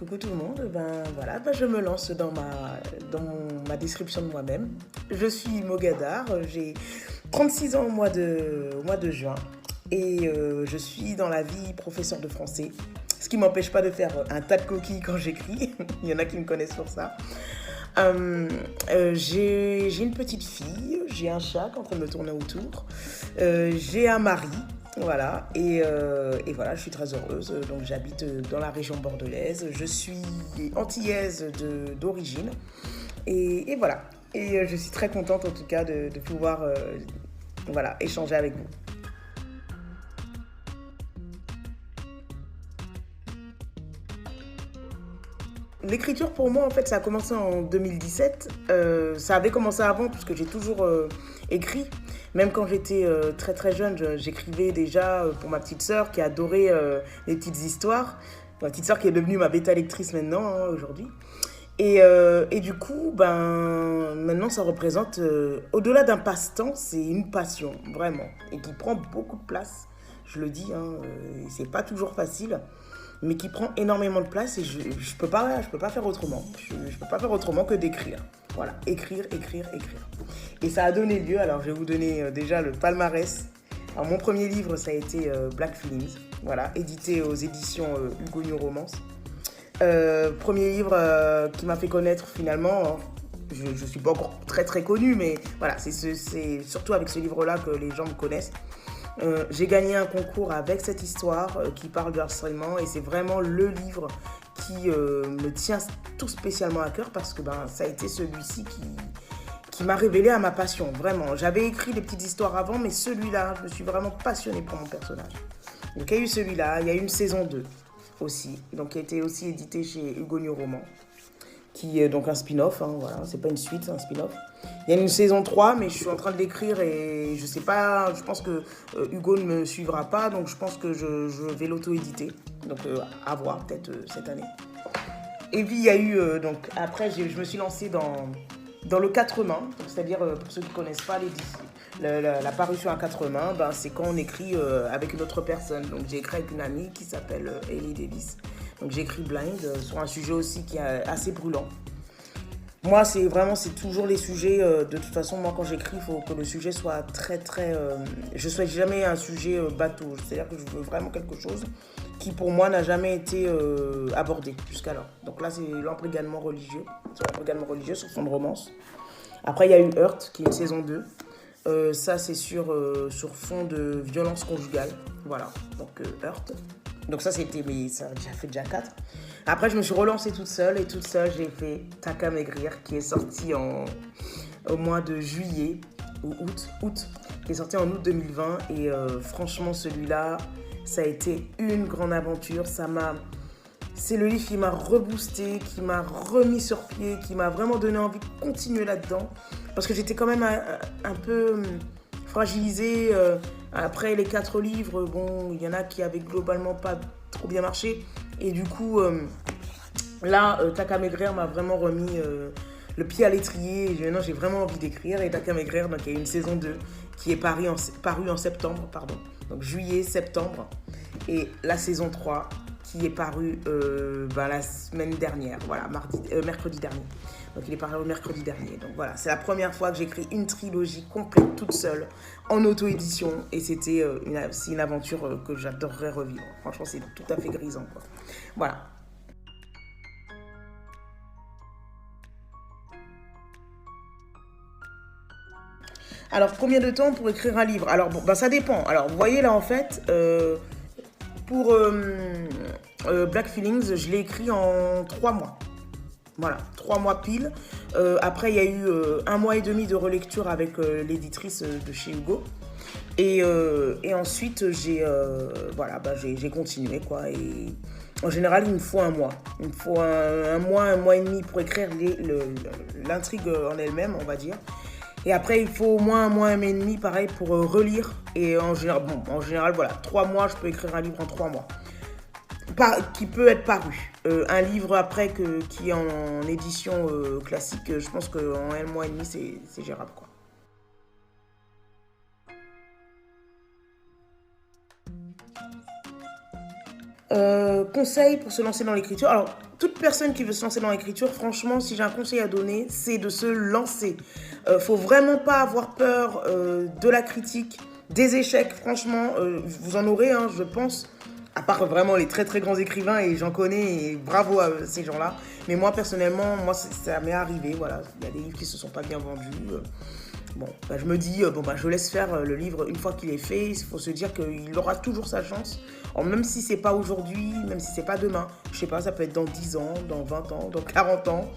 coucou tout le monde. Je me lance dans ma description de moi-même. Je suis Mogadar, j'ai 36 ans au mois de juin et je suis dans la vie professeur de français. Ce qui ne m'empêche pas de faire un tas de coquilles quand j'écris. Il y en a qui me connaissent pour ça. J'ai une petite fille, j'ai un chat qui est en train de me tourner autour, j'ai un mari, voilà, et voilà, je suis très heureuse. Donc j'habite dans la région bordelaise, je suis antillaise d'origine, et voilà. Et je suis très contente en tout cas de pouvoir voilà, échanger avec vous. L'écriture pour moi en fait ça a commencé en 2017. Ça avait commencé avant puisque j'ai toujours écrit. Même quand j'étais très très jeune, j'écrivais déjà pour ma petite sœur qui adorait les petites histoires. Ma petite sœur qui est devenue ma bêta lectrice maintenant, hein, aujourd'hui. Et du coup, maintenant ça représente, au-delà d'un passe-temps, c'est une passion, vraiment. Et qui prend beaucoup de place, je le dis, hein, c'est pas toujours facile, mais qui prend énormément de place et je peux pas faire autrement. Je peux pas faire autrement que d'écrire. Voilà, écrire, écrire, écrire. Et ça a donné lieu, alors je vais vous donner déjà le palmarès. Alors mon premier livre, ça a été Black Feelings, voilà, édité aux éditions Hugo New Romance. Premier livre qui m'a fait connaître finalement, hein. Je ne suis pas encore très très connue, mais voilà, c'est surtout avec ce livre-là que les gens me connaissent. J'ai gagné un concours avec cette histoire qui parle de harcèlement et c'est vraiment le livre qui me tient tout spécialement à cœur parce que ça a été celui-ci qui m'a révélé à ma passion, vraiment. J'avais écrit des petites histoires avant, mais celui-là, je me suis vraiment passionnée pour mon personnage. Donc il y a eu celui-là, il y a eu une saison 2 aussi, donc qui a été aussi édité chez Hugo New Roman, qui est donc un spin-off, hein, voilà, c'est pas une suite, c'est un spin-off. Il y a une saison 3, mais je suis en train de l'écrire et je sais pas, je pense que Hugo ne me suivra pas, donc je pense que je vais l'auto-éditer, donc à voir peut-être cette année. Et puis il y a eu, donc après je me suis lancée dans le 4 mains, c'est-à-dire pour ceux qui ne connaissent pas la parution à 4 mains, c'est quand on écrit avec une autre personne. Donc j'ai écrit avec une amie qui s'appelle Ellie Davis. Donc j'ai écrit Blind sur un sujet aussi qui est assez brûlant. Moi, c'est toujours les sujets. De toute façon, moi, quand j'écris, il faut que le sujet soit très, très. Je ne souhaite jamais un sujet bateau. C'est-à-dire que je veux vraiment quelque chose qui, pour moi, n'a jamais été abordé jusqu'alors. Donc là, c'est l'embrigadement religieux. C'est l'embrigadement religieux sur fond de romance. Après, il y a eu Heurt, qui est une saison 2. Ça, c'est sur fond de violence conjugale. Voilà, donc Heurt. Donc ça, mais ça a déjà fait 4. Après, je me suis relancée toute seule et toute seule, j'ai fait T'as qu'à maigrir, qui est sorti au mois de juillet ou août, qui est sorti en août 2020. Et franchement, celui-là, ça a été une grande aventure. C'est le livre qui m'a reboosté, qui m'a remis sur pied, qui m'a vraiment donné envie de continuer là-dedans. Parce que j'étais quand même un peu fragilisée. Après les 4 livres, bon, il y en a qui avaient globalement pas trop bien marché. Et du coup, là, T'as qu'à maigrir m'a vraiment remis le pied à l'étrier. Et maintenant, j'ai vraiment envie d'écrire. Et T'as qu'à maigrir, donc il y a une saison 2 qui est parue en septembre, pardon. Donc juillet, septembre. Et la saison 3 qui est parue la semaine dernière, voilà, mercredi dernier. Donc il est paru le mercredi dernier. Donc voilà, c'est la première fois que j'écris une trilogie complète toute seule en auto-édition et c'est une aventure que j'adorerais revivre. Franchement, c'est tout à fait grisant, quoi. Voilà. Alors, combien de temps pour écrire un livre? Alors, bon, ça dépend. Alors, vous voyez là, en fait, pour Black Feelings, je l'ai écrit en 3 mois. Voilà, 3 mois pile. Après, il y a eu 1 mois et demi de relecture avec l'éditrice de chez Hugo. Et ensuite, j'ai continué, quoi. Et en général, il me faut 1 mois. Il me faut un mois et demi pour écrire l'intrigue en elle-même, on va dire. Et après, il faut au moins 1 mois et demi, pareil, pour relire. Et en général, voilà, 3 mois, je peux écrire un livre en 3 mois. Qui peut être paru. Un livre après qui est en édition classique, je pense qu'en 1 mois et demi, c'est gérable, quoi. Conseil pour se lancer dans l'écriture. Alors, toute personne qui veut se lancer dans l'écriture, franchement, si j'ai un conseil à donner, c'est de se lancer. Faut vraiment pas avoir peur de la critique, des échecs. Franchement, vous en aurez, hein, je pense. À part vraiment les très très grands écrivains, et j'en connais, et bravo à ces gens-là. Mais moi, personnellement, ça m'est arrivé, voilà. Il y a des livres qui se sont pas bien vendus. Bon, bah, je me dis, je laisse faire le livre une fois qu'il est fait. Il faut se dire qu'il aura toujours sa chance. Alors, même si c'est pas aujourd'hui, même si c'est pas demain, je sais pas, ça peut être dans 10 ans, dans 20 ans, dans 40 ans,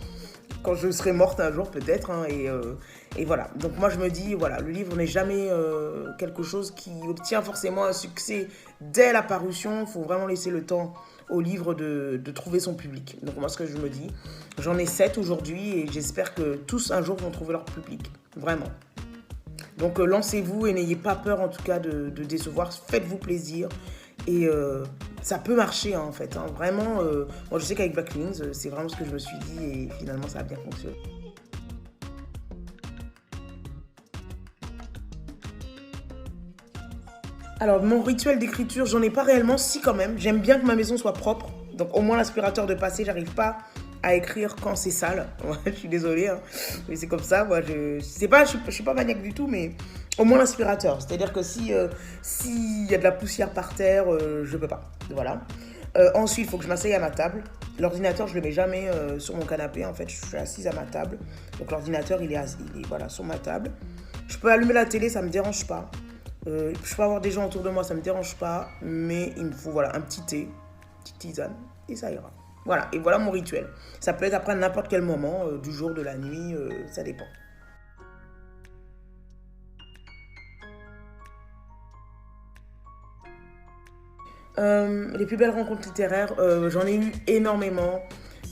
quand je serai morte un jour peut-être, hein, et voilà. Donc moi je me dis, voilà, le livre n'est jamais quelque chose qui obtient forcément un succès dès la parution. Il faut vraiment laisser le temps au livre de trouver son public. Donc moi ce que je me dis, j'en ai 7 aujourd'hui et j'espère que tous un jour vont trouver leur public, vraiment. Donc lancez-vous et n'ayez pas peur en tout cas de décevoir, faites-vous plaisir. Et ça peut marcher, hein, en fait. Hein. Vraiment, moi je sais qu'avec Black Wings, c'est vraiment ce que je me suis dit et finalement ça a bien fonctionné. Alors, mon rituel d'écriture, j'en ai pas réellement, si quand même. J'aime bien que ma maison soit propre. Donc, au moins, l'aspirateur de passé, j'arrive pas à écrire quand c'est sale. Je suis désolée, hein, mais c'est comme ça. Moi, je suis pas maniaque du tout, mais au moins l'aspirateur. C'est-à-dire que si s'il y a de la poussière par terre, je peux pas. Voilà. Ensuite, il faut que je m'asseye à ma table. L'ordinateur, je le mets jamais sur mon canapé. En fait, je suis assise à ma table. Donc, l'ordinateur, il est voilà, sur ma table. Je peux allumer la télé, ça me dérange pas. Je peux avoir des gens autour de moi, ça me dérange pas. Mais il me faut voilà, un petit thé, une petite tisane, et ça ira. Voilà, et voilà mon rituel. Ça peut être après n'importe quel moment, du jour, de la nuit, ça dépend. Les plus belles rencontres littéraires, j'en ai eu énormément.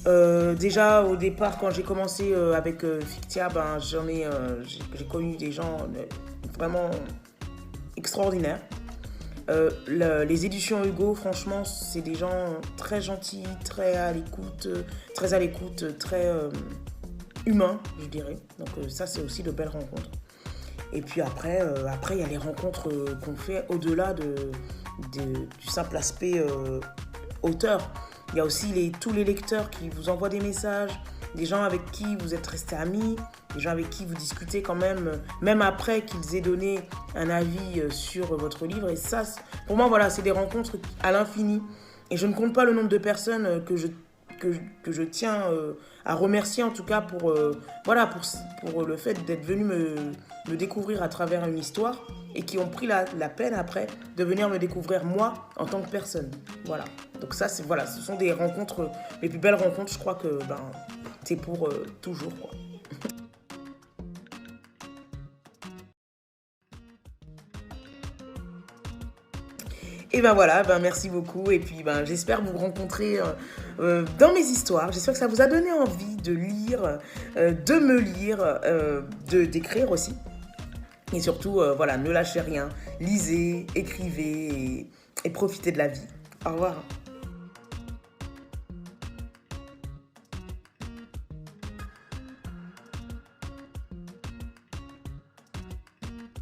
Déjà au départ, quand j'ai commencé avec Fictia, j'ai connu des gens vraiment extraordinaires. Les éditions Hugo, franchement, c'est des gens très gentils, très à l'écoute, très humains, je dirais. Donc ça, c'est aussi de belles rencontres. Et puis après, il y a les rencontres qu'on fait au-delà du simple aspect auteur. Il y a aussi tous les lecteurs qui vous envoient des messages, des gens avec qui vous êtes restés amis, des gens avec qui vous discutez quand même après qu'ils aient donné un avis sur votre livre. Et ça, pour moi, voilà, c'est des rencontres à l'infini. Et je ne compte pas le nombre de personnes que je tiens à remercier, en tout cas, pour le fait d'être venu me découvrir à travers une histoire et qui ont pris la peine après de venir me découvrir moi en tant que personne. Voilà. Donc ça, voilà, ce sont des rencontres, les plus belles rencontres, je crois que c'est pour toujours, quoi. Et voilà, merci beaucoup. Et puis j'espère vous rencontrer dans mes histoires. J'espère que ça vous a donné envie de lire, de me lire, d'écrire aussi. Et surtout, voilà, ne lâchez rien. Lisez, écrivez et profitez de la vie. Au revoir.